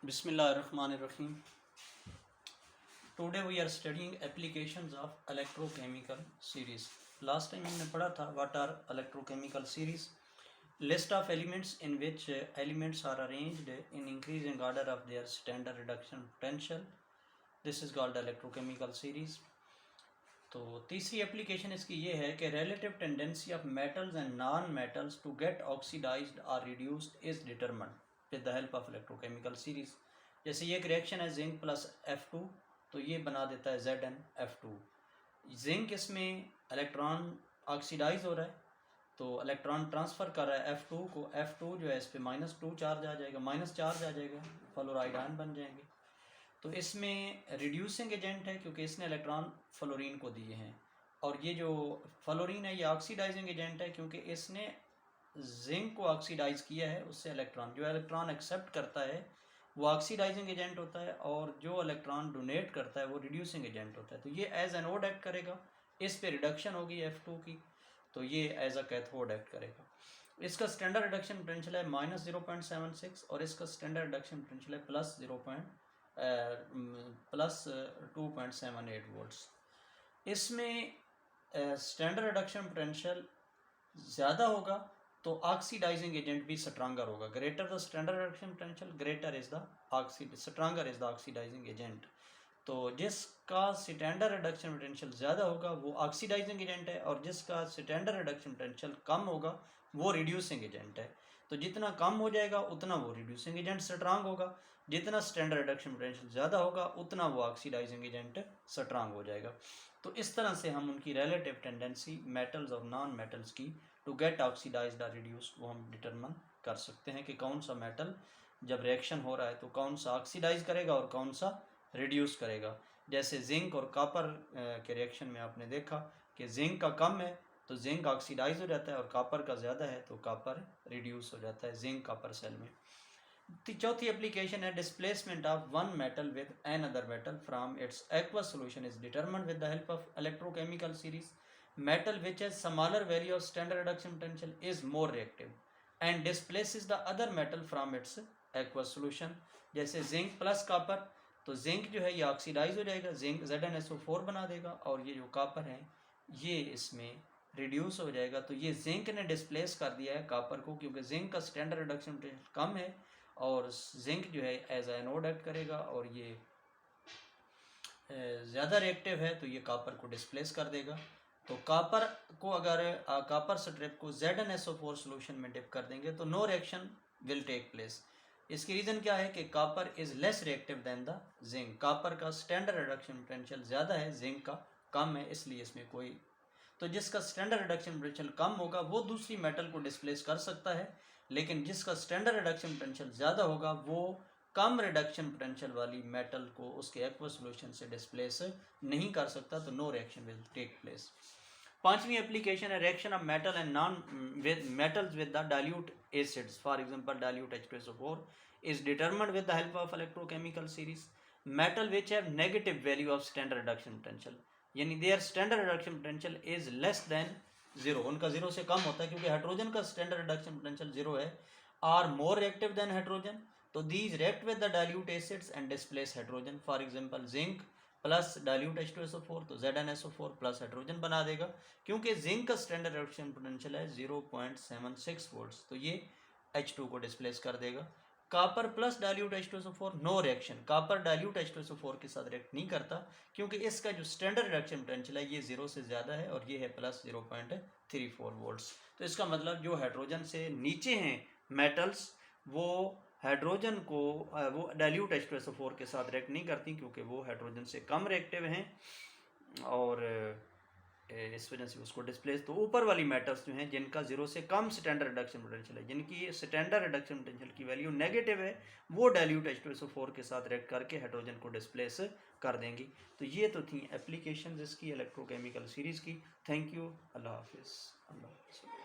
Bismillahirrahmanirrahim. Today we are studying applications of electrochemical series. Last time हमने पढ़ा था what are electrochemical series. List of elements in which elements are arranged in increasing order of their standard reduction potential. This is called electrochemical series. तो तीसरी application इसकी ये है कि relative tendency of metals and non-metals to get oxidized or reduced is determined with the help of electrochemical series. जैसे ये एक reaction है जिंक प्लस F2, तो ये बना देता है ZnF2. जिंक इसमें इलेक्ट्रॉन ऑक्सीडाइज हो रहा है, तो इलेक्ट्रॉन ट्रांसफ़र कर रहा है F2 को. F2 जो है इस पर -2 चार्ज आ जाएगा, माइनस चार्ज आ जाएगा, फ्लोराइड आयन बन जाएंगे. तो इसमें रिड्यूसिंग एजेंट है क्योंकि इसने इलेक्ट्रॉन फ्लोरीन को दिए हैं, और ये जो फ्लोरीन है ये ऑक्सीडाइजिंग एजेंट है क्योंकि इसने जिंक को ऑक्सीडाइज किया है. उससे इलेक्ट्रॉन एक्सेप्ट करता है वो ऑक्सीडाइजिंग एजेंट होता है, और जो इलेक्ट्रॉन डोनेट करता है वो रिड्यूसिंग एजेंट होता है. तो ये एज एनोड एक्ट करेगा, इस पे रिडक्शन होगी F2 की, तो ये एज अ कैथोड एक्ट करेगा. इसका स्टैंडर्ड रिडक्शन पोटेंशियल है -0.76 और इसका स्टैंडर्ड रिडक्शन पोटेंशियल है प्लस 2.78 वोल्ट्स. इसमें स्टैंडर्ड रिडक्शन पोटेंशियल ज़्यादा होगा तो ऑक्सीडाइजिंग एजेंट भी स्ट्रांगर होगा. Greater the standard reduction potential greater is the stronger is the oxidising agent. तो जिसका स्टैंडर्ड रिडक्शन पोटेंशियल ज़्यादा होगा वो ऑक्सीडाइजिंग एजेंट है, और जिसका स्टैंडर्ड रिडक्शन पोटेंशियल कम होगा वो रिड्यूसिंग एजेंट है. तो जितना कम हो जाएगा उतना वो रिड्यूसिंग एजेंट स्ट्रांग होगा, जितना स्टैंडर्ड रिडक्शन पोटेंशियल ज़्यादा होगा उतना वो ऑक्सीडाइजिंग एजेंट स्ट्रांग हो जाएगा. तो इस तरह से हम उनकी रिलेटिव टेंडेंसी मेटल्स और नॉन मेटल्स की टू गेट ऑक्सीडाइज्ड और रिड्यूस्ड वो हम डिटरमिन कर सकते हैं कि कौन सा मेटल जब रिएक्शन हो रहा है तो कौन सा ऑक्सीडाइज करेगा और कौन सा रिड्यूस करेगा. जैसे जिंक और कॉपर के रिएक्शन में आपने देखा कि जिंक का कम है तो जिंक ऑक्सीडाइज हो जाता है, और कॉपर का ज़्यादा है तो कॉपर रिड्यूस हो जाता है जिंक कॉपर सेल में. चौथी एप्लीकेशन है displacement of one metal with an other metal from its aqueous solution is determined with the help of electrochemical series. Metal which has smaller value of standard reduction potential is more reactive and displaces the other metal from its aqueous solution. जैसे zinc plus copper, तो zinc जो है ये oxidise हो जाएगा, zinc ZnSO4 बना देगा, और ये जो कॉपर है ये इसमें रिड्यूस हो जाएगा. तो ये जिंक ने डिस्प्लेस कर दिया है कॉपर को क्योंकि जिंक का स्टैंडर्ड रिडक्शन पोटेंशियल कम है, और जिंक जो है एज एनोड एक्ट करेगा, और ये ज़्यादा रिएक्टिव है तो ये कॉपर को डिस्प्लेस कर देगा. तो कॉपर को अगर कॉपर स्ट्रिप को ZnSO4 सोल्यूशन में डिप कर देंगे तो no reaction will take place. इसकी रीज़न क्या है कि copper is less reactive than the zinc. Copper का स्टैंडर्ड रिडक्शन पोटेंशियल ज़्यादा है, जिंक का कम है, इसलिए इसमें कोई. तो जिसका स्टैंडर्ड रिडक्शन पोटेंशियल कम होगा वो दूसरी मेटल को डिस्प्लेस कर सकता है, लेकिन जिसका स्टैंडर्ड रिडक्शन पोटेंशियल ज़्यादा होगा वो कम रिडक्शन पोटेंशियल वाली मेटल को उसके एक्वस सॉल्यूशन से डिस्प्लेस नहीं कर सकता. तो no reaction will take place. पांचवी एप्लीकेशन है reaction of metal and non metals with the dilute acids. For example dilute H2SO4 is determined with the help of electrochemical series. Metal which have negative value of standard reduction potential, यानी their standard reduction potential is less than 0, उनका 0 से कम होता है क्योंकि hydrogen का standard reduction potential 0 है, are more reactive than hydrogen. तो these react with the dilute acids and displace hydrogen. For example zinc plus dilute H2SO4 तो ZnSO4 plus hydrogen बना देगा क्योंकि जिंक का स्टैंडर्ड रिडक्शन पोटेंशियल है 0.76 volts, तो ये H2 को डिस्प्लेस कर देगा. Copper plus dilute H2SO4 no reaction. Copper dilute H2SO4 के साथ रिएक्ट नहीं करता क्योंकि इसका जो स्टैंडर्ड रिडक्शन पोटेंशियल है ये 0 से ज़्यादा है, और ये है प्लस 0.34 वोल्ट्स. तो इसका मतलब जो हाइड्रोजन से नीचे हैं मेटल्स वो हाइड्रोजन को वो डाइल्यूट H2SO4 के साथ रिएक्ट नहीं करती क्योंकि वो हाइड्रोजन से कम रिएक्टिव हैं, और इस वजह से उसको डिस्प्लेस. तो ऊपर वाली मेटल्स जो हैं जिनका 0 से कम स्टैंडर्ड रिडक्शन पोटेंशियल है, जिनकी स्टैंडर्ड रिडक्शन पोटेंशियल की वैल्यू नेगेटिव है, वो डाइल्यूट H2SO4 के साथ रिएक्ट करके हाइड्रोजन को डिस्प्लेस कर देंगी. तो ये तो थी एप्लीकेशन इसकी इलेक्ट्रोकेमिकल सीरीज़ की. Thank you. अल्लाह हाफिज़.